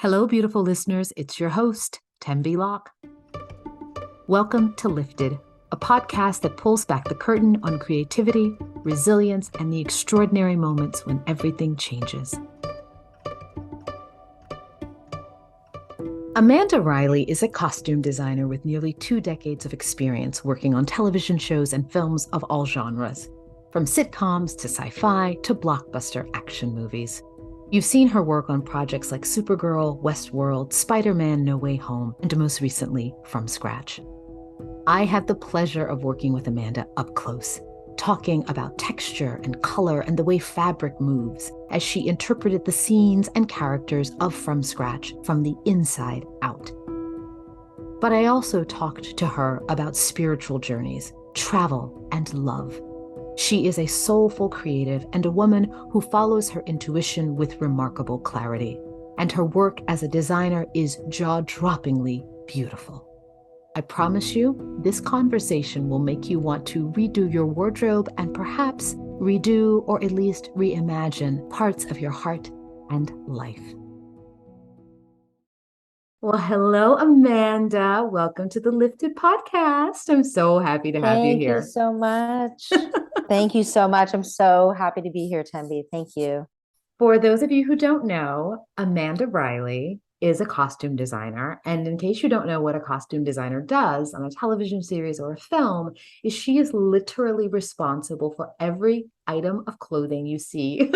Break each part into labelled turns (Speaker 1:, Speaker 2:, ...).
Speaker 1: Hello, beautiful listeners. It's your host, Tembi Locke. Welcome to Lifted, a podcast that pulls back the curtain on creativity, resilience, and the extraordinary moments when everything changes. Amanda Riley is a costume designer with nearly 2 decades of experience working on television shows and films of all genres, from sitcoms to sci-fi to blockbuster action movies. You've seen her work on projects like Supergirl, Westworld, Spider-Man: No Way Home, and most recently, From Scratch. I had the pleasure of working with Amanda up close, talking about texture and color and the way fabric moves as she interpreted the scenes and characters of From Scratch from the inside out. But I also talked to her about spiritual journeys, travel, and love. She is a soulful creative and a woman who follows her intuition with remarkable clarity. And her work as a designer is jaw-droppingly beautiful. I promise you, this conversation will make you want to redo your wardrobe and perhaps redo or at least reimagine parts of your heart and life. Well, hello, Amanda. Welcome to the Lifted podcast. I'm so happy to have you here.
Speaker 2: Thank you so much. Thank you so much. I'm so happy to be here, Tembi. Thank you.
Speaker 1: For those of you who don't know, Amanda Riley is a costume designer. And in case you don't know what a costume designer does on a television series or a film, is she is literally responsible for every item of clothing you see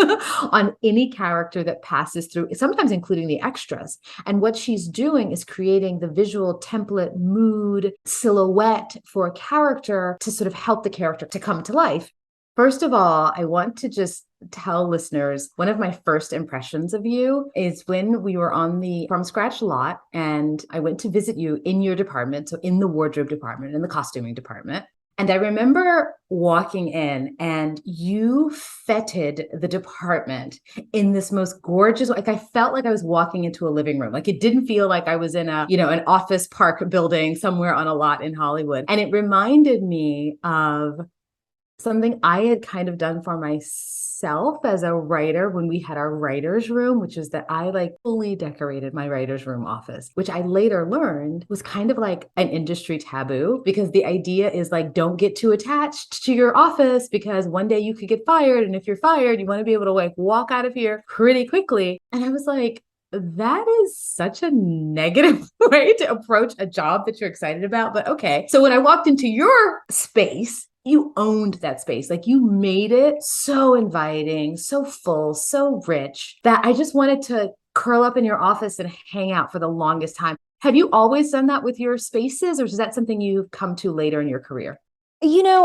Speaker 1: on any character that passes through, sometimes including the extras. And what she's doing is creating the visual template, mood, silhouette for a character to sort of help the character to come to life. First of all, I want to just tell listeners, one of my first impressions of you is when we were on the From Scratch lot and I went to visit you in your department, so in the wardrobe department, in the costuming department. And I remember walking in and you feted the department in this most gorgeous, like I felt like I was walking into a living room. Like it didn't feel like I was in an office park building somewhere on a lot in Hollywood. And it reminded me of something I had kind of done for myself as a writer when we had our writer's room, which is that I fully decorated my writer's room office, which I later learned was kind of like an industry taboo because the idea is don't get too attached to your office because one day you could get fired. And if you're fired, you want to be able to walk out of here pretty quickly. And I was like, that is such a negative way to approach a job that you're excited about. But okay. So when I walked into your space, you owned that space. You made it so inviting, so full, so rich that I just wanted to curl up in your office and hang out for the longest time. Have you always done that with your spaces, or is that something you've come to later in your career?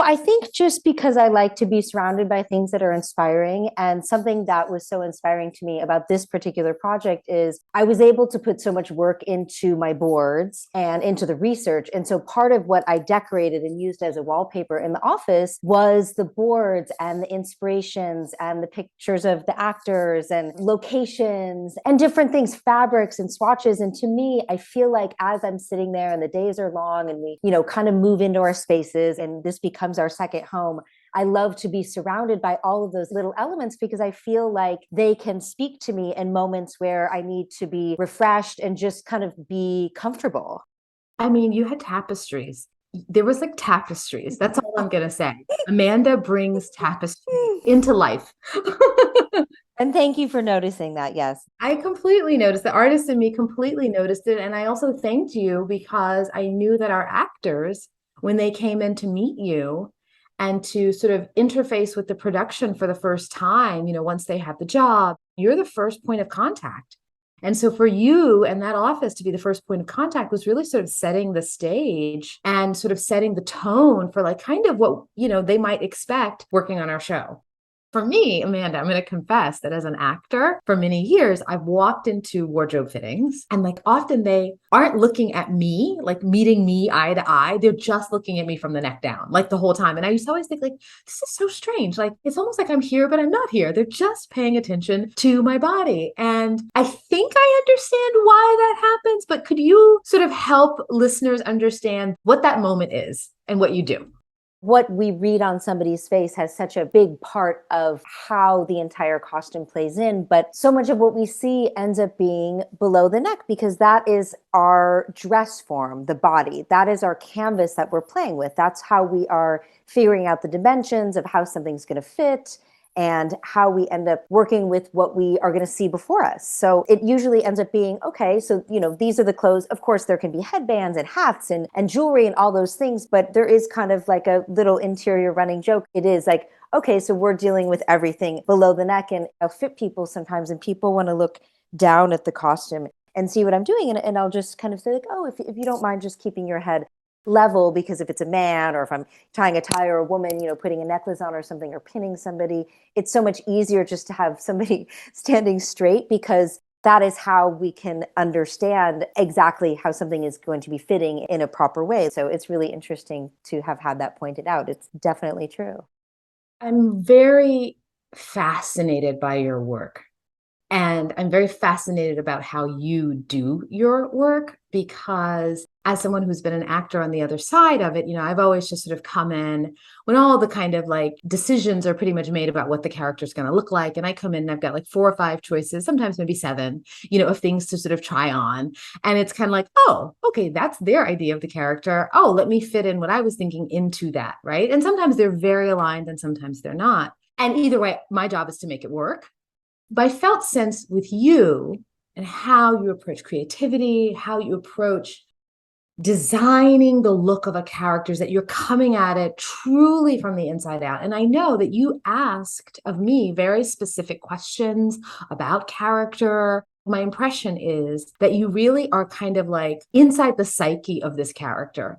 Speaker 2: I think just because I like to be surrounded by things that are inspiring, and something that was so inspiring to me about this particular project is I was able to put so much work into my boards and into the research. And so part of what I decorated and used as a wallpaper in the office was the boards and the inspirations and the pictures of the actors and locations and different things, fabrics and swatches. And to me, I feel like as I'm sitting there and the days are long and we, kind of move into our spaces and this becomes our second home, I love to be surrounded by all of those little elements because I feel like they can speak to me in moments where I need to be refreshed and just kind of be comfortable.
Speaker 1: I mean, you had tapestries. There was tapestries. That's all I'm going to say. Amanda brings tapestry into life.
Speaker 2: And thank you for noticing that. Yes.
Speaker 1: I completely noticed. The artist in me completely noticed it. And I also thanked you because I knew that our actors, when they came in to meet you and to sort of interface with the production for the first time, once they had the job, you're the first point of contact. And so for you and that office to be the first point of contact was really sort of setting the stage and sort of setting the tone for kind of what, they might expect working on our show. For me, Amanda, I'm going to confess that as an actor for many years, I've walked into wardrobe fittings and often they aren't looking at me, meeting me eye to eye. They're just looking at me from the neck down, the whole time. And I used to always think this is so strange. It's almost like I'm here, but I'm not here. They're just paying attention to my body. And I think I understand why that happens, but could you sort of help listeners understand what that moment is and what you do?
Speaker 2: what we read on somebody's face has such a big part of how the entire costume plays in. But so much of what we see ends up being below the neck because that is our dress form, the body. That is our canvas that we're playing with. That's how we are figuring out the dimensions of how something's going to fit and how we end up working with what we are going to see before us. So it usually ends up being, okay, so, these are the clothes. Of course, there can be headbands and hats and jewelry and all those things, but there is kind of like a little interior running joke. It is like, okay, so we're dealing with everything below the neck, and I'll fit people sometimes, and people want to look down at the costume and see what I'm doing. And I'll just kind of say like, oh, if you don't mind just keeping your head level, because if it's a man or if I'm tying a tie or a woman, putting a necklace on or something or pinning somebody, it's so much easier just to have somebody standing straight because that is how we can understand exactly how something is going to be fitting in a proper way. So it's really interesting to have had that pointed out. It's definitely true.
Speaker 1: I'm very fascinated by your work. And I'm very fascinated about how you do your work because, as someone who's been an actor on the other side of it, I've always just sort of come in when all the kind of like decisions are pretty much made about what the character's going to look like. And I come in and I've got like 4 or 5 choices, sometimes maybe seven, of things to sort of try on. And it's kind of like, oh, okay, that's their idea of the character. Oh, let me fit in what I was thinking into that. Right. And sometimes they're very aligned and sometimes they're not. And either way, my job is to make it work. But I felt sense with you and how you approach creativity, how you approach designing the look of a character, is that you're coming at it truly from the inside out. And I know that you asked of me very specific questions about character. My impression is that you really are kind of like inside the psyche of this character.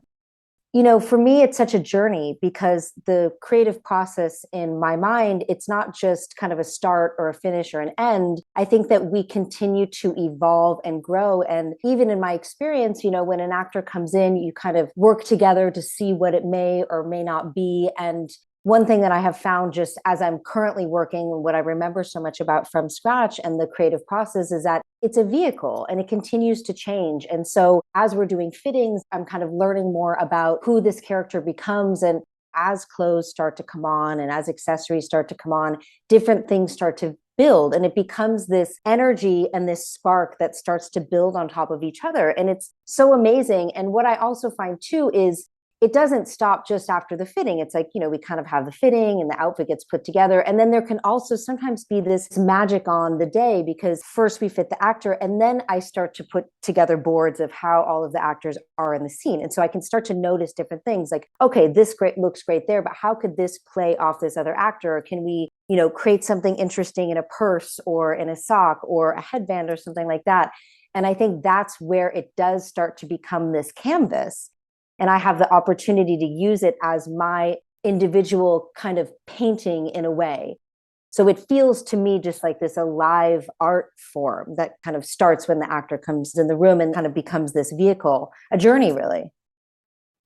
Speaker 2: For me, it's such a journey because the creative process in my mind, it's not just kind of a start or a finish or an end. I think that we continue to evolve and grow. And even in my experience, when an actor comes in, you kind of work together to see what it may or may not be. And one thing that I have found just as I'm currently working, what I remember so much about from scratch and the creative process is that it's a vehicle and it continues to change. And so as we're doing fittings, I'm kind of learning more about who this character becomes. And as clothes start to come on and as accessories start to come on, different things start to build and it becomes this energy and this spark that starts to build on top of each other. And it's so amazing. And what I also find too is it doesn't stop just after the fitting. It's like, we kind of have the fitting and the outfit gets put together. And then there can also sometimes be this magic on the day because first we fit the actor and then I start to put together boards of how all of the actors are in the scene. And so I can start to notice different things like, okay, this great looks great there, but how could this play off this other actor? Or can we, create something interesting in a purse or in a sock or a headband or something like that? And I think that's where it does start to become this canvas and I have the opportunity to use it as my individual kind of painting in a way. So it feels to me just like this alive art form that kind of starts when the actor comes in the room and kind of becomes this vehicle, a journey, really.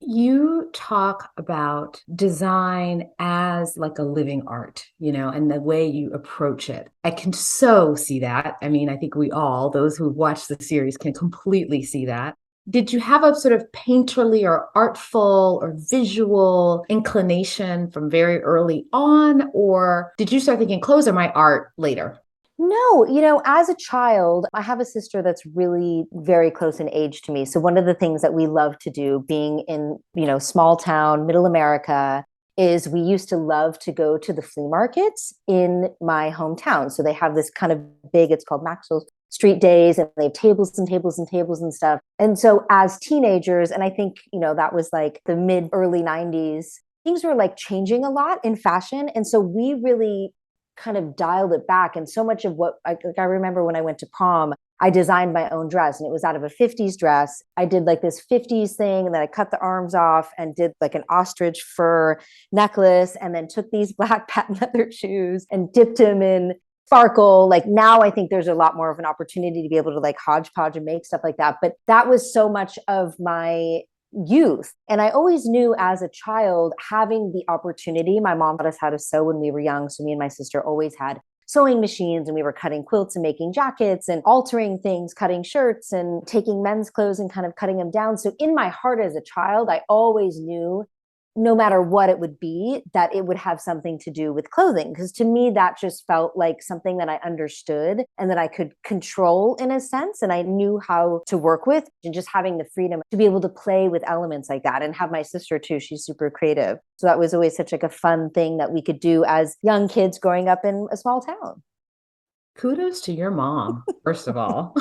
Speaker 1: You talk about design as like a living art, and the way you approach it. I can so see that. I mean, I think we all, those who watch the series, can completely see that. Did you have a sort of painterly or artful or visual inclination from very early on? Or did you start thinking clothes are my art later?
Speaker 2: No, as a child, I have a sister that's really very close in age to me. So one of the things that we love to do being in, small town, middle America, is we used to love to go to the flea markets in my hometown. So they have this kind of big, it's called Maxwell Street Days, and they have tables and tables and tables and stuff. And so as teenagers, and I think, that was like the mid early 90s, things were like changing a lot in fashion. And so we really kind of dialed it back. And so much of what I remember when I went to prom, I designed my own dress and it was out of a 50s dress. I did like this 50s thing and then I cut the arms off and did like an ostrich fur necklace and then took these black patent leather shoes and dipped them in sparkle. Like now I think there's a lot more of an opportunity to be able to like hodgepodge and make stuff like that. But that was so much of my youth. And I always knew as a child having the opportunity, my mom taught us how to sew when we were young. So me and my sister always had sewing machines and we were cutting quilts and making jackets and altering things, cutting shirts and taking men's clothes and kind of cutting them down. So in my heart as a child, I always knew no matter what it would be, that it would have something to do with clothing. Because to me, that just felt like something that I understood and that I could control in a sense. And I knew how to work with, and just having the freedom to be able to play with elements like that, and have my sister too. She's super creative. So that was always such like a fun thing that we could do as young kids growing up in a small town.
Speaker 1: Kudos to your mom, first of all.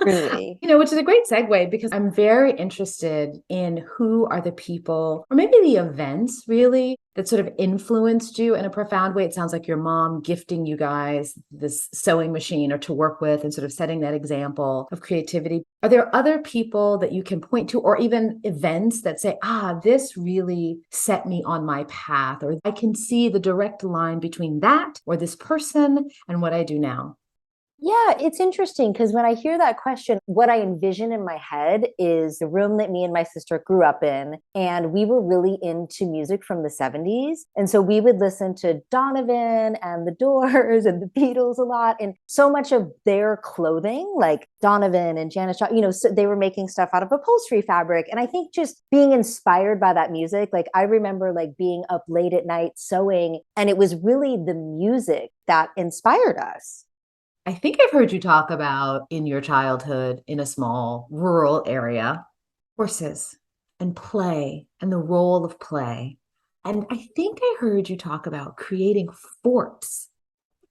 Speaker 2: Truly.
Speaker 1: Which is a great segue because I'm very interested in who are the people or maybe the events really that sort of influenced you in a profound way. It sounds like your mom gifting you guys this sewing machine or to work with and sort of setting that example of creativity. Are there other people that you can point to or even events that say, this really set me on my path, or I can see the direct line between that or this person and what I do now?
Speaker 2: Yeah, it's interesting because when I hear that question, what I envision in my head is the room that me and my sister grew up in. And we were really into music from the 70s. And so we would listen to Donovan and the Doors and the Beatles a lot. And so much of their clothing, like Donovan and Janis Joplin, so they were making stuff out of upholstery fabric. And I think just being inspired by that music, like I remember like being up late at night sewing, and it was really the music that inspired us.
Speaker 1: I think I've heard you talk about in your childhood in a small rural area, horses and play and the role of play. And I think I heard you talk about creating forts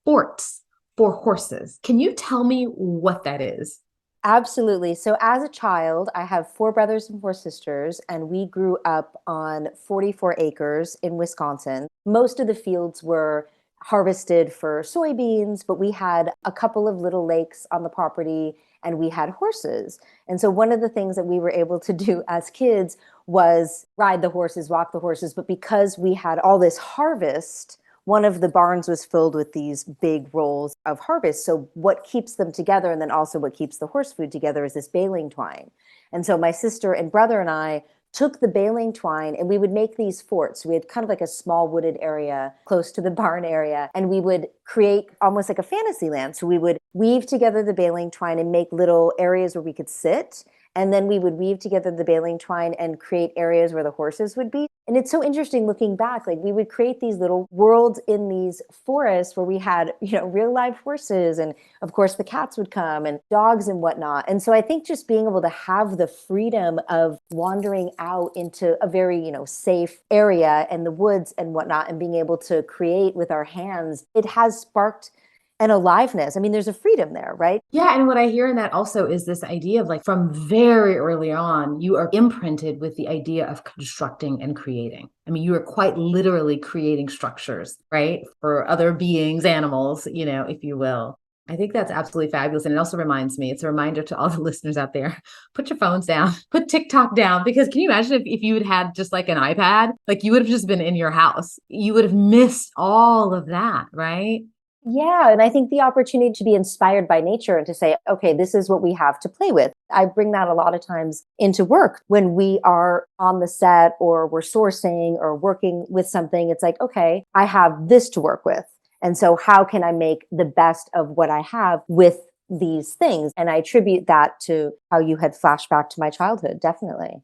Speaker 1: for horses. Can you tell me what that is?
Speaker 2: Absolutely. So, as a child, I have four brothers and four sisters, and we grew up on 44 acres in Wisconsin. Most of the fields were harvested for soybeans, but we had a couple of little lakes on the property and we had horses. And so, one of the things that we were able to do as kids was ride the horses, walk the horses. But because we had all this harvest, one of the barns was filled with these big rolls of harvest. So what keeps them together, and then also what keeps the horse food together, is this baling twine. And so my sister and brother and I took the baling twine and we would make these forts. We had kind of like a small wooded area close to the barn area, and we would create almost like a fantasy land. So we would weave together the baling twine and make little areas where we could sit. And then we would weave together the baling twine and create areas where the horses would be. And it's so interesting looking back, like we would create these little worlds in these forests where we had, real live horses. And of course, the cats would come and dogs and whatnot. And so I think just being able to have the freedom of wandering out into a very, safe area and the woods and whatnot, and being able to create with our hands, it has sparked an aliveness. I mean, there's a freedom there, right?
Speaker 1: Yeah, and what I hear in that also is this idea of like from very early on, you are imprinted with the idea of constructing and creating. I mean, you are quite literally creating structures, right? For other beings, animals, if you will. I think that's absolutely fabulous. And it also reminds me, it's a reminder to all the listeners out there, put your phones down, put TikTok down, because can you imagine if you had had just like an iPad, like you would have just been in your house, you would have missed all of that, right?
Speaker 2: Yeah. And I think the opportunity to be inspired by nature and to say, okay, this is what we have to play with. I bring that a lot of times into work when we are on the set or we're sourcing or working with something. It's like, okay, I have this to work with. And so how can I make the best of what I have with these things? And I attribute that to how you had flashback to my childhood, definitely.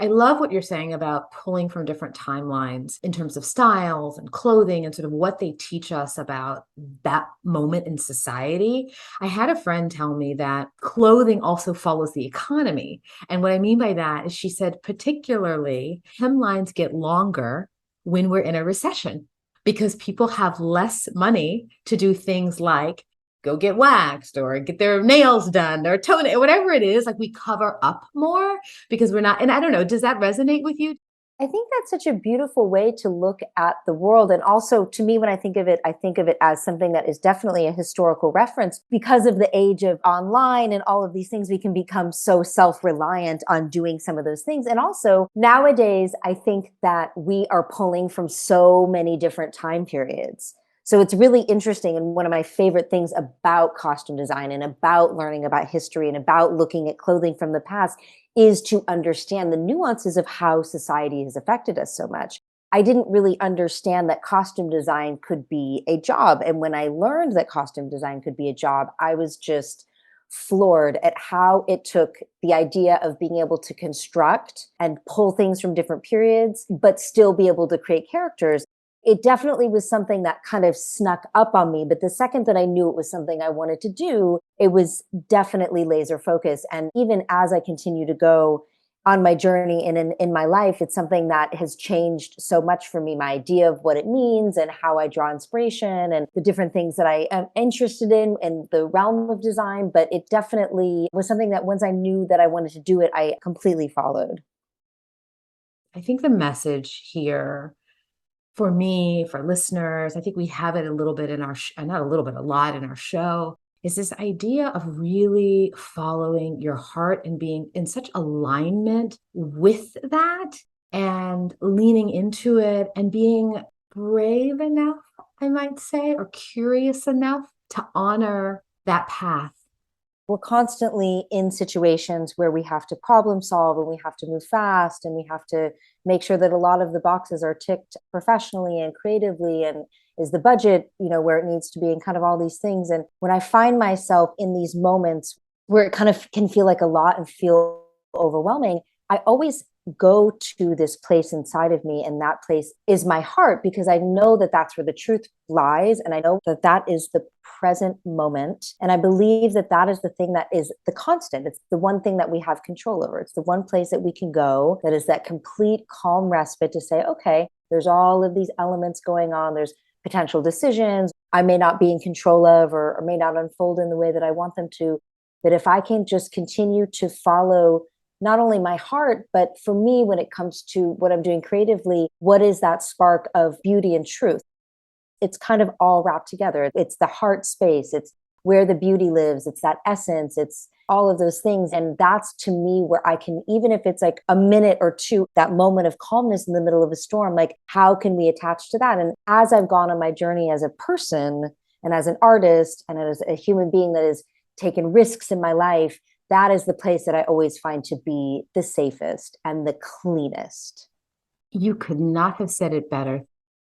Speaker 1: I love what you're saying about pulling from different timelines in terms of styles and clothing and sort of what they teach us about that moment in society. I had a friend tell me that clothing also follows the economy. And what I mean by that is she said, particularly, hemlines get longer when we're in a recession because people have less money to do things like go get waxed or get their nails done or toenail, whatever it is, like we cover up more because we're not. And I don't know, does that resonate with you?
Speaker 2: I think that's such a beautiful way to look at the world. And also, to me, when I think of it as something that is definitely a historical reference because of the age of online and all of these things. We can become so self reliant on doing some of those things. And also, nowadays, I think that we are pulling from so many different time periods. So it's really interesting. And one of my favorite things about costume design and about learning about history and about looking at clothing from the past is to understand the nuances of how society has affected us so much. I didn't really understand that costume design could be a job. And when I learned that costume design could be a job, I was just floored at how it took the idea of being able to construct and pull things from different periods, but still be able to create characters. It definitely was something that kind of snuck up on me. But the second that I knew it was something I wanted to do, it was definitely laser focused. And even as I continue to go on my journey and in my life, it's something that has changed so much for me, my idea of what it means and how I draw inspiration and the different things that I am interested in the realm of design. But it definitely was something that once I knew that I wanted to do it, I completely followed.
Speaker 1: I think the message here for me, for listeners, I think we have it a little bit in our, not a little bit, a lot in our show, is this idea of really following your heart and being in such alignment with that and leaning into it and being brave enough, I might say, or curious enough to honor that path.
Speaker 2: We're constantly in situations where we have to problem solve and we have to move fast and we have to make sure that a lot of the boxes are ticked professionally and creatively, and is the budget, where it needs to be, and kind of all these things. And when I find myself in these moments where it kind of can feel like a lot and feel overwhelming, I always go to this place inside of me, and that place is my heart, because I know that that's where the truth lies, and I know that that is the present moment, and I believe that that is the thing that is the constant. It's the one thing that we have control over. It's the one place that we can go that is that complete calm respite to say, okay, there's all of these elements going on, there's potential decisions I may not be in control of, or may not unfold in the way that I want them to, but if I can just continue to follow not only my heart, but for me, when it comes to what I'm doing creatively, what is that spark of beauty and truth? It's kind of all wrapped together. It's the heart space. It's where the beauty lives. It's that essence. It's all of those things. And that's, to me, where I can, even if it's like a minute or two, that moment of calmness in the middle of a storm, like how can we attach to that? And as I've gone on my journey as a person and as an artist and as a human being that has taken risks in my life, that is the place that I always find to be the safest and the cleanest.
Speaker 1: You could not have said it better.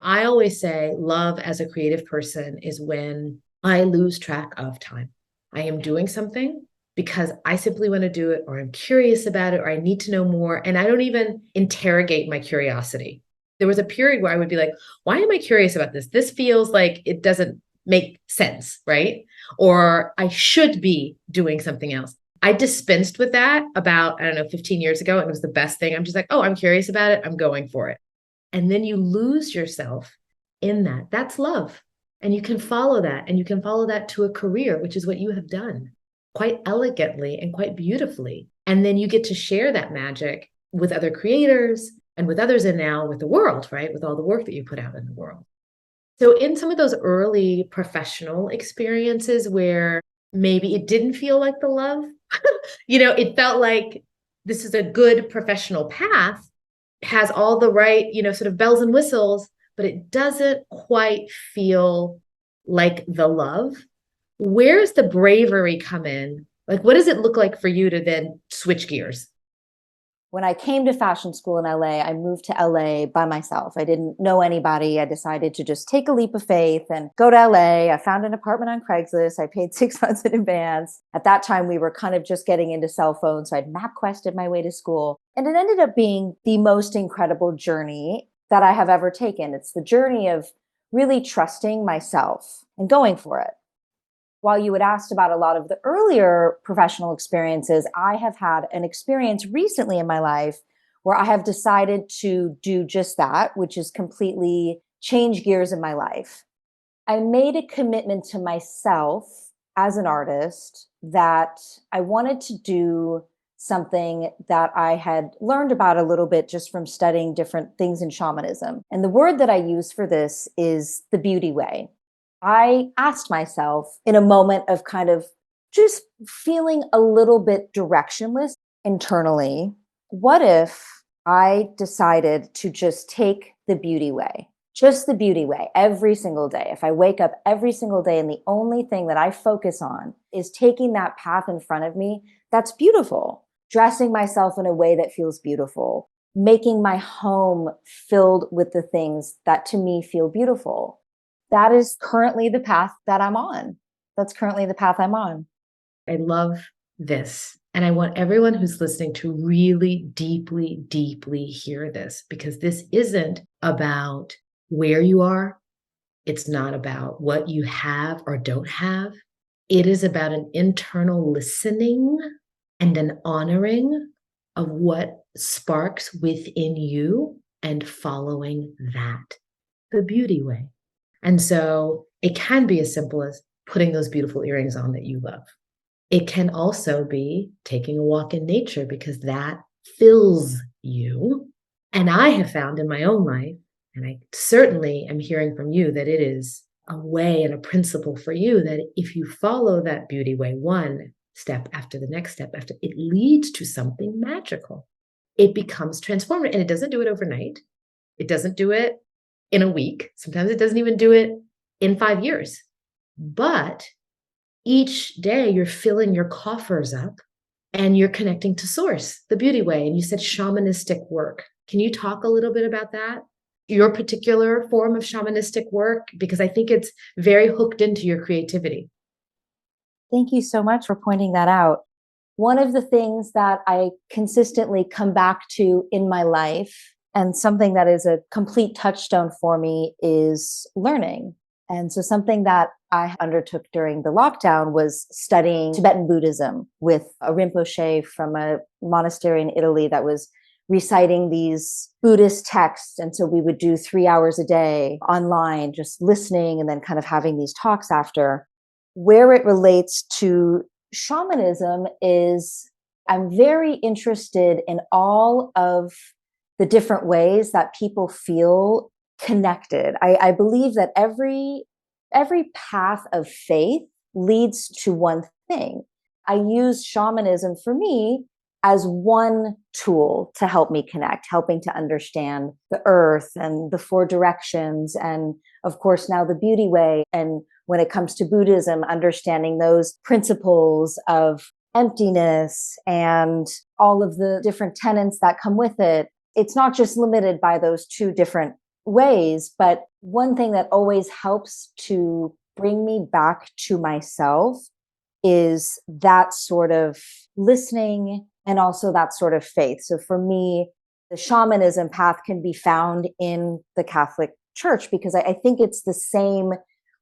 Speaker 1: I always say love as a creative person is when I lose track of time. I am doing something because I simply want to do it, or I'm curious about it, or I need to know more. And I don't even interrogate my curiosity. There was a period where I would be like, why am I curious about this? This feels like it doesn't make sense, right? Or I should be doing something else. I dispensed with that about, I don't know, 15 years ago. And it was the best thing. I'm just like, oh, I'm curious about it. I'm going for it. And then you lose yourself in that. That's love. And you can follow that. And you can follow that to a career, which is what you have done quite elegantly and quite beautifully. And then you get to share that magic with other creators and with others, and now with the world, right? With all the work that you put out in the world. So, in some of those early professional experiences where maybe it didn't feel like the love, it felt like this is a good professional path, has all the right, sort of bells and whistles, but it doesn't quite feel like the love. Where's the bravery come in? Like, what does it look like for you to then switch gears?
Speaker 2: When I came to fashion school in LA, I moved to LA by myself. I didn't know anybody. I decided to just take a leap of faith and go to LA. I found an apartment on Craigslist. I paid 6 months in advance. At that time, we were kind of just getting into cell phones. So I'd MapQuested my way to school. And it ended up being the most incredible journey that I have ever taken. It's the journey of really trusting myself and going for it. While you had asked about a lot of the earlier professional experiences, I have had an experience recently in my life where I have decided to do just that, which is completely change gears in my life. I made a commitment to myself as an artist that I wanted to do something that I had learned about a little bit just from studying different things in shamanism. And the word that I use for this is the beauty way. I asked myself in a moment of kind of just feeling a little bit directionless internally, what if I decided to just take the beauty way, just the beauty way every single day? If I wake up every single day and the only thing that I focus on is taking that path in front of me, that's beautiful. Dressing myself in a way that feels beautiful, making my home filled with the things that to me feel beautiful. That is currently the path that I'm on. That's currently the path I'm on.
Speaker 1: I love this. And I want everyone who's listening to really deeply, deeply hear this, because this isn't about where you are. It's not about what you have or don't have. It is about an internal listening and an honoring of what sparks within you and following that the beauty way. And so it can be as simple as putting those beautiful earrings on that you love. It can also be taking a walk in nature because that fills you. And I have found in my own life, and I certainly am hearing from you, that it is a way and a principle for you that if you follow that beauty way, one step after the next step after, it leads to something magical. It becomes transformative, and it doesn't do it overnight. It doesn't do it in a week. Sometimes it doesn't even do it in 5 years. But each day you're filling your coffers up and you're connecting to source, the beauty way. And you said shamanistic work. Can you talk a little bit about that? Your particular form of shamanistic work, because I think it's very hooked into your creativity.
Speaker 2: Thank you so much for pointing that out. One of the things that I consistently come back to in my life, and something that is a complete touchstone for me, is learning. And so something that I undertook during the lockdown was studying Tibetan Buddhism with a Rinpoche from a monastery in Italy that was reciting these Buddhist texts. And so we would do 3 hours a day online, just listening and then kind of having these talks after. Where it relates to shamanism is I'm very interested in all of the different ways that people feel connected. I believe that every path of faith leads to one thing. I use shamanism for me as one tool to help me connect, helping to understand the earth and the four directions, and of course now the beauty way. And when it comes to Buddhism, understanding those principles of emptiness and all of the different tenets that come with it. It's not just limited by those two different ways, but one thing that always helps to bring me back to myself is that sort of listening and also that sort of faith. So for me, the shamanism path can be found in the Catholic Church because I think it's the same.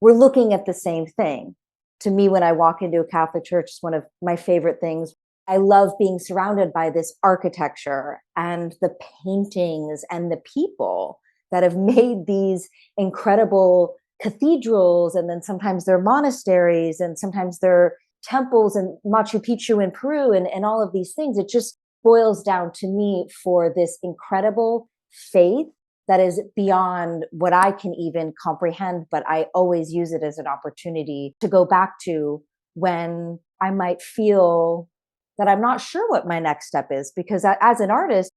Speaker 2: We're looking at the same thing. To me, when I walk into a Catholic church, it's one of my favorite things. I love being surrounded by this architecture and the paintings and the people that have made these incredible cathedrals, and then sometimes they're monasteries, and sometimes they're temples and Machu Picchu in Peru, and all of these things. It just boils down to me for this incredible faith that is beyond what I can even comprehend, but I always use it as an opportunity to go back to when I might feel that I'm not sure what my next step is. Because as an artist,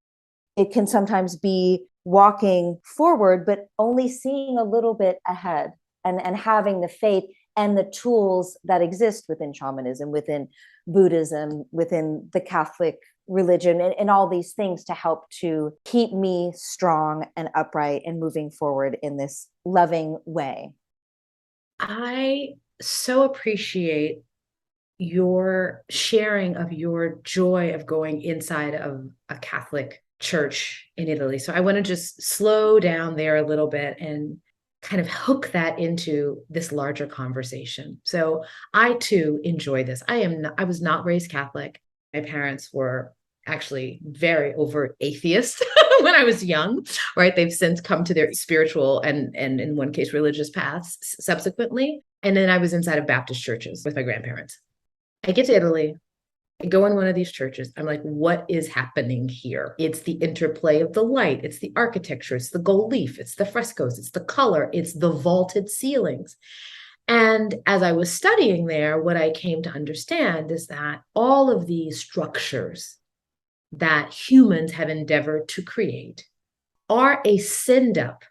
Speaker 2: it can sometimes be walking forward, but only seeing a little bit ahead, and having the faith and the tools that exist within shamanism, within Buddhism, within the Catholic religion, and all these things to help to keep me strong and upright and moving forward in this loving way.
Speaker 1: I so appreciate your sharing of your joy of going inside of a Catholic church in Italy. So I want to just slow down there a little bit and kind of hook that into this larger conversation. So I too enjoy this. I was not raised Catholic. My parents were actually very overt atheist when I was young, right? They've since come to their spiritual and in one case religious paths subsequently. And then I was inside of Baptist churches with my grandparents. I get to Italy. I go in one of these churches. I'm like, what is happening here? It's the interplay of the light. It's the architecture. It's the gold leaf. It's the frescoes. It's the color. It's the vaulted ceilings. And as I was studying there, what I came to understand is that all of these structures that humans have endeavored to create are a send up.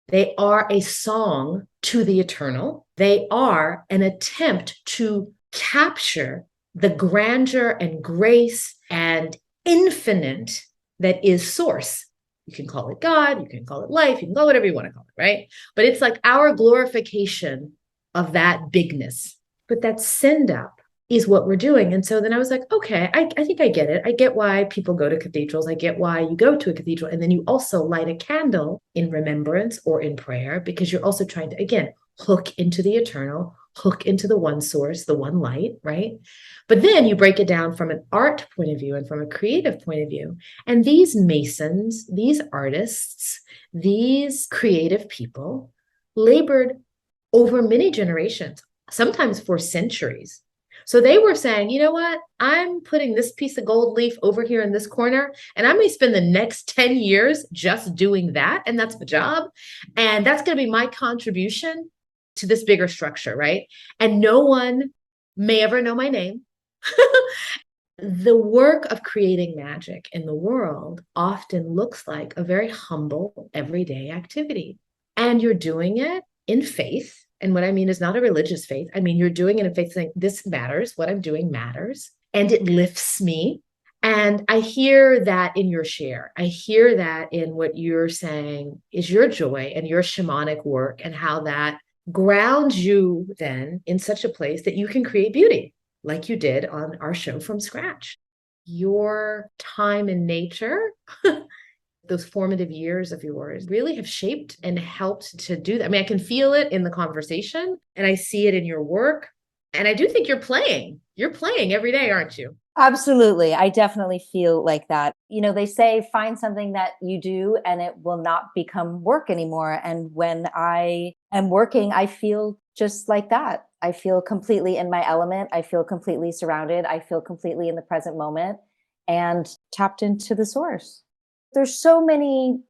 Speaker 1: They are a song to the eternal. They are an attempt to capture the grandeur and grace and infinite that is source. You can call it God, you can call it life, you can call it whatever you want to call it, right? But it's like our glorification of that bigness. But that send up is what we're doing. And so then I was like, okay, I think I get it. I get why people go to cathedrals. I get why you go to a cathedral. And then you also light a candle in remembrance or in prayer, because you're also trying to, again, hook into the eternal, hook into the one source, the one light, right? But then you break it down from an art point of view and from a creative point of view. And these masons, these artists, these creative people labored over many generations, sometimes for centuries. So they were saying, you know what? I'm putting this piece of gold leaf over here in this corner, and I may spend the next 10 years just doing that. And that's the job. And that's going to be my contribution to this bigger structure, right? And no one may ever know my name. The work of creating magic in the world often looks like a very humble, everyday activity. And you're doing it in faith. And what I mean is not a religious faith. I mean, you're doing it in faith, saying, this matters. What I'm doing matters. And it lifts me. And I hear that in your share. I hear that in what you're saying is your joy and your shamanic work, and how that grounds you then in such a place that you can create beauty like you did on our show from scratch. Your time in nature, those formative years of yours really have shaped and helped to do that. I mean, I can feel it in the conversation and I see it in your work. And I do think you're playing. You're playing every day, aren't you?
Speaker 2: Absolutely. I definitely feel like that. You know, they say find something that you do and it will not become work anymore. And when I am working, I feel just like that. I feel completely in my element. I feel completely surrounded. I feel completely in the present moment and tapped into the source. There's so many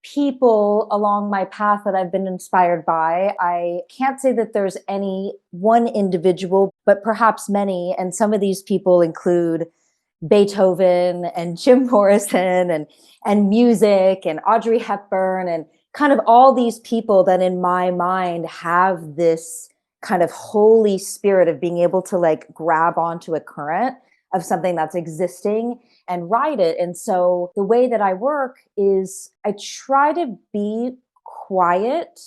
Speaker 2: people along my path that I've been inspired by. I can't say that there's any one individual, but perhaps many. And some of these people include Beethoven and Jim Morrison and music and Audrey Hepburn and kind of all these people that in my mind have this kind of holy spirit of being able to like grab onto a current of something that's existing and ride it. And so the way that I work is I try to be quiet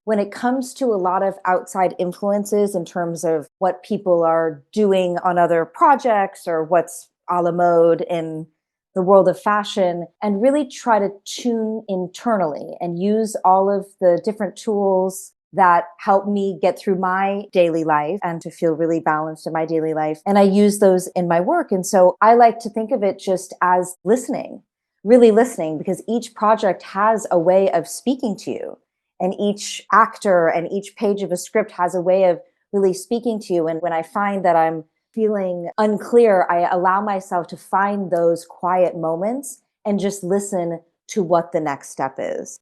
Speaker 2: when it comes to a lot of outside influences in terms of what people are doing on other projects or what's a la mode in the world of fashion, and really try to tune internally and use all of the different tools that help me get through my daily life and to feel really balanced in my daily life. And I use those in my work. And so I like to think of it just as listening, really listening, because each project has a way of speaking to you. And each actor and each page of a script has a way of really speaking to you. And when I find that I'm feeling unclear, I allow myself to find those quiet moments and just listen to what the next step is.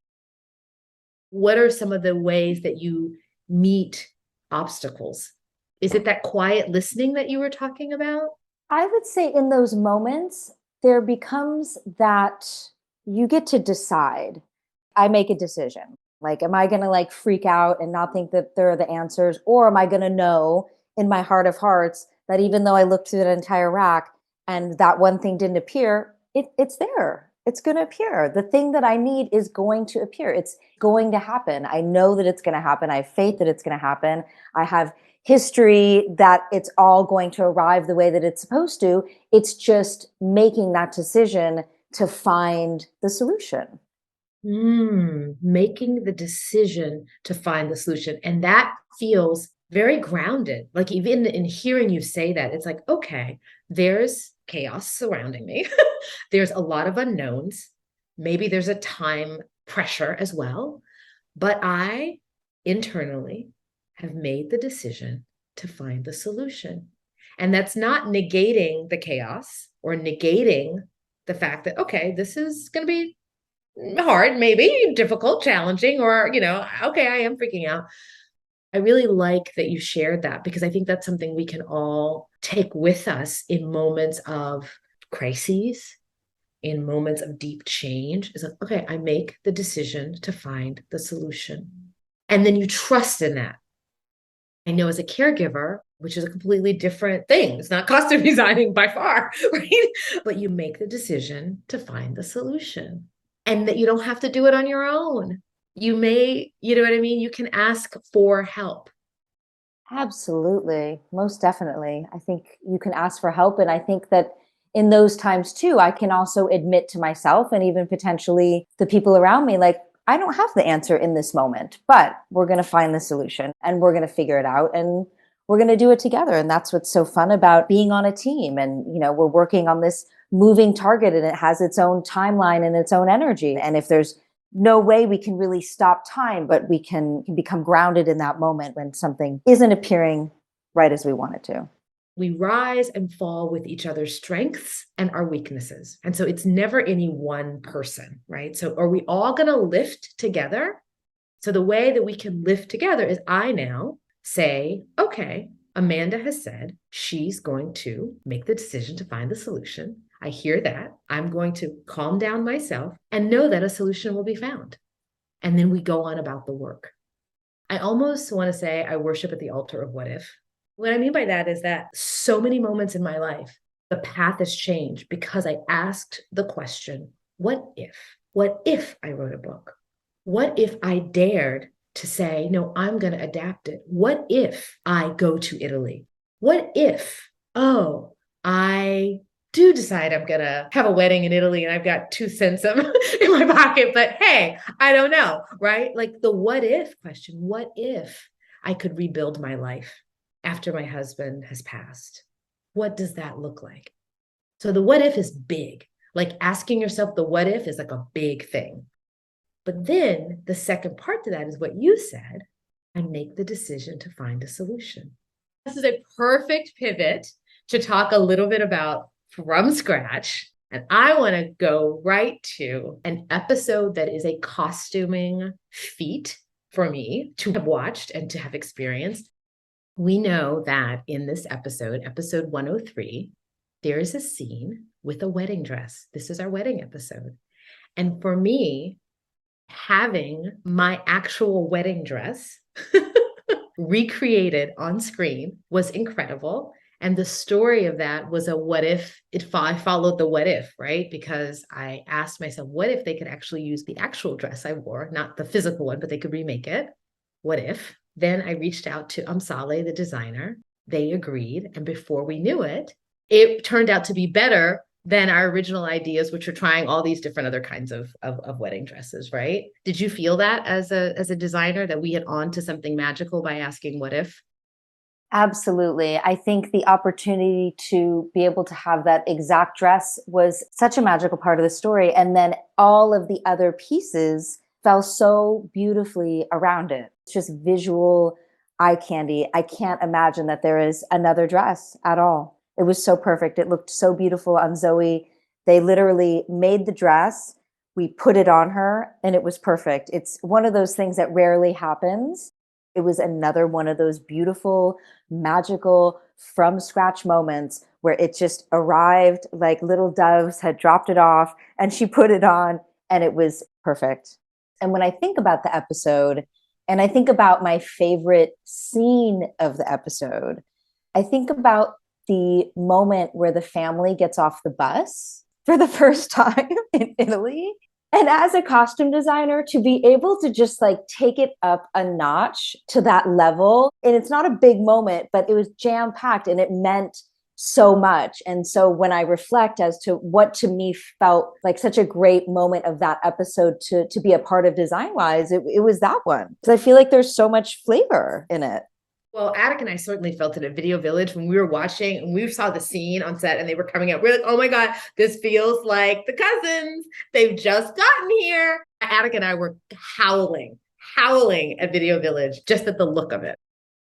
Speaker 1: What are some of the ways that you meet obstacles? Is it that quiet listening that you were talking about?
Speaker 2: I would say in those moments, there becomes that you get to decide. I make a decision. Like, am I going to like freak out and not think that there are the answers? Or am I going to know in my heart of hearts that even though I looked through that entire rack and that one thing didn't appear, it's there. It's going to appear. The thing that I need is going to appear. It's going to happen. I know that it's going to happen. I have faith that it's going to happen. I have history that it's all going to arrive the way that it's supposed to. It's just making that decision to find the solution.
Speaker 1: Making the decision to find the solution. And that feels very grounded. Like even in hearing you say that, it's like, okay, there's chaos surrounding me. There's a lot of unknowns. Maybe there's a time pressure as well. But I internally have made the decision to find the solution. And that's not negating the chaos or negating the fact that, okay, this is going to be hard, maybe difficult, challenging, or, okay, I am freaking out. I really like that you shared that, because I think that's something we can all take with us in moments of crises, in moments of deep change. Is like, okay, I make the decision to find the solution. And then you trust in that. I know as a caregiver, which is a completely different thing, it's not costume designing by far, right? But you make the decision to find the solution, and that you don't have to do it on your own. You may, you know what I mean? You can ask for help.
Speaker 2: Absolutely. Most definitely. I think you can ask for help. And I think that in those times too, I can also admit to myself and even potentially the people around me, like, I don't have the answer in this moment, but we're going to find the solution and we're going to figure it out and we're going to do it together. And that's what's so fun about being on a team. And, we're working on this moving target and it has its own timeline and its own energy. And if there's no way we can really stop time, but we can become grounded in that moment when something isn't appearing right as we want it to.
Speaker 1: We rise and fall with each other's strengths and our weaknesses. And so it's never any one person, right? So are we all going to lift together? So the way that we can lift together is I now say, okay, Amanda has said she's going to make the decision to find the solution. I hear that. I'm going to calm down myself and know that a solution will be found. And then we go on about the work. I almost want to say I worship at the altar of what if. What I mean by that is that so many moments in my life, the path has changed because I asked the question, what if? What if I wrote a book? What if I dared to say, no, I'm going to adapt it? What if I go to Italy? What if, oh, I do decide I'm going to have a wedding in Italy and I've got 2 cents in my pocket, but hey, I don't know, right? Like the what if question, what if I could rebuild my life after my husband has passed? What does that look like? So the what if is big. Like asking yourself the what if is like a big thing. But then the second part to that is what you said. I make the decision to find a solution. This is a perfect pivot to talk a little bit about from scratch. And I want to go right to an episode that is a costuming feat for me to have watched and to have experienced. We know that in this episode, episode 103, there is a scene with a wedding dress. This is our wedding episode. And for me, having my actual wedding dress recreated on screen was incredible. And the story of that was a what if I followed the what if, right? Because I asked myself, what if they could actually use the actual dress I wore, not the physical one, but they could remake it? What if? Then I reached out to Amsale, the designer. They agreed. And before we knew it, it turned out to be better than our original ideas, which were trying all these different other kinds of wedding dresses, right? Did you feel that as a designer that we had on to something magical by asking what if?
Speaker 2: Absolutely. I think the opportunity to be able to have that exact dress was such a magical part of the story. And then all of the other pieces fell so beautifully around it. It's just visual eye candy. I can't imagine that there is another dress at all. It was so perfect. It looked so beautiful on Zoe. They literally made the dress, we put it on her, and it was perfect. It's one of those things that rarely happens. It was another one of those beautiful, magical, from scratch moments where it just arrived like little doves had dropped it off and she put it on and it was perfect. And when I think about the episode and I think about my favorite scene of the episode, I think about the moment where the family gets off the bus for the first time in Italy. And as a costume designer, to be able to just like take it up a notch to that level, and it's not a big moment, but it was jam packed and it meant so much. And so when I reflect as to what to me felt like such a great moment of that episode to be a part of design wise, it was that one. Because I feel like there's so much flavor in it.
Speaker 1: Well, Attic and I certainly felt it at Video Village when we were watching and we saw the scene on set and they were coming out. We're like, oh my God, this feels like the cousins. They've just gotten here. Attic and I were howling at Video Village just at the look of it.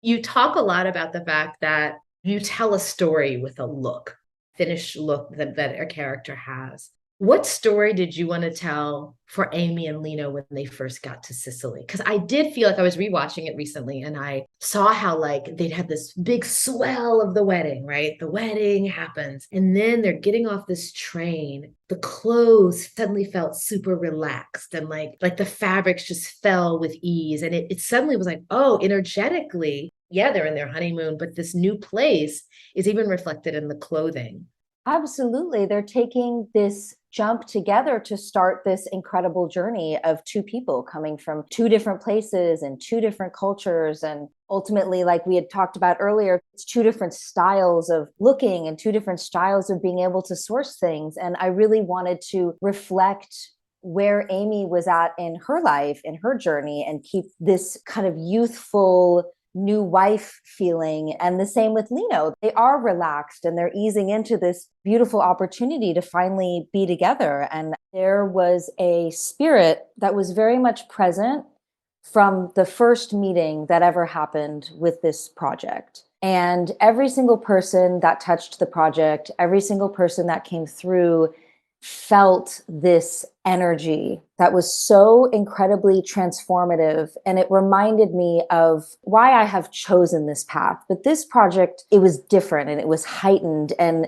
Speaker 1: You talk a lot about the fact that you tell a story with a look, finished look that a character has. What story did you want to tell for Amy and Lena when they first got to Sicily? Because I did feel like I was rewatching it recently and I saw how like they'd have this big swell of the wedding, right? The wedding happens and then they're getting off this train. The clothes suddenly felt super relaxed and like the fabrics just fell with ease. And it suddenly was like, oh, energetically, yeah, they're in their honeymoon, but this new place is even reflected in the clothing.
Speaker 2: Absolutely. They're taking this jump together to start this incredible journey of two people coming from two different places and two different cultures. And ultimately, like we had talked about earlier, it's two different styles of looking and two different styles of being able to source things. And I really wanted to reflect where Amy was at in her life, in her journey, and keep this kind of youthful new wife feeling. And the same with Lino. They are relaxed and they're easing into this beautiful opportunity to finally be together. And there was a spirit that was very much present from the first meeting that ever happened with this project. And every single person that touched the project, every single person that came through felt this energy that was so incredibly transformative. And it reminded me of why I have chosen this path. But this project, it was different and it was heightened, and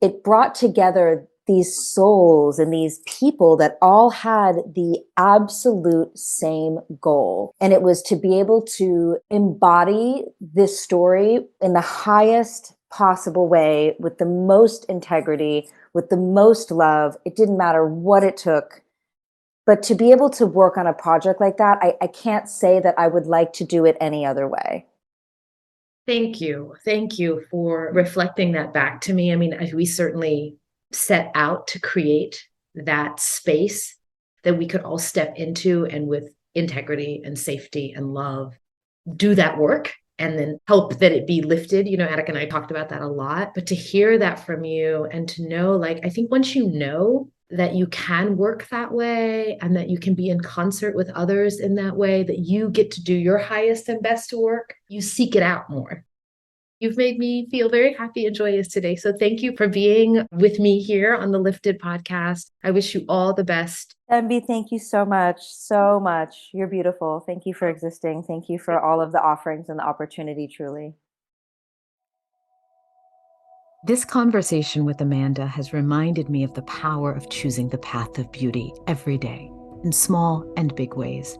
Speaker 2: it brought together these souls and these people that all had the absolute same goal. And it was to be able to embody this story in the highest possible way, with the most integrity, with the most love. It didn't matter what it took. But to be able to work on a project like that, I can't say that I would like to do it any other way.
Speaker 1: Thank you. Thank you for reflecting that back to me. I mean, we certainly set out to create that space that we could all step into and with integrity and safety and love, do that work and then help that it be lifted. You know, Attic and I talked about that a lot, but to hear that from you and to know, like, I think once you know that you can work that way and that you can be in concert with others in that way, that you get to do your highest and best work, you seek it out more. You've made me feel very happy and joyous today. So thank you for being with me here on the Lifted podcast. I wish you all the best.
Speaker 2: MB, thank you so much. So much. You're beautiful. Thank you for existing. Thank you for all of the offerings and the opportunity, truly.
Speaker 1: This conversation with Amanda has reminded me of the power of choosing the path of beauty every day, in small and big ways,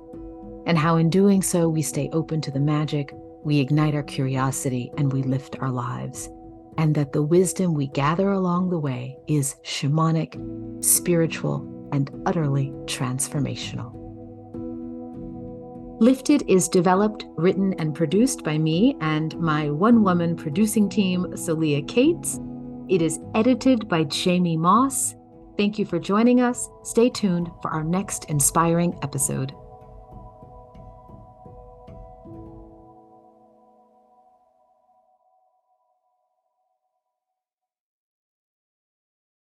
Speaker 1: and how in doing so we stay open to the magic, we ignite our curiosity, and we lift our lives, and that the wisdom we gather along the way is shamanic, spiritual, and utterly transformational. Lifted is developed, written, and produced by me and my one-woman producing team, Celia Cates. It is edited by Jamie Moss. Thank you for joining us. Stay tuned for our next inspiring episode.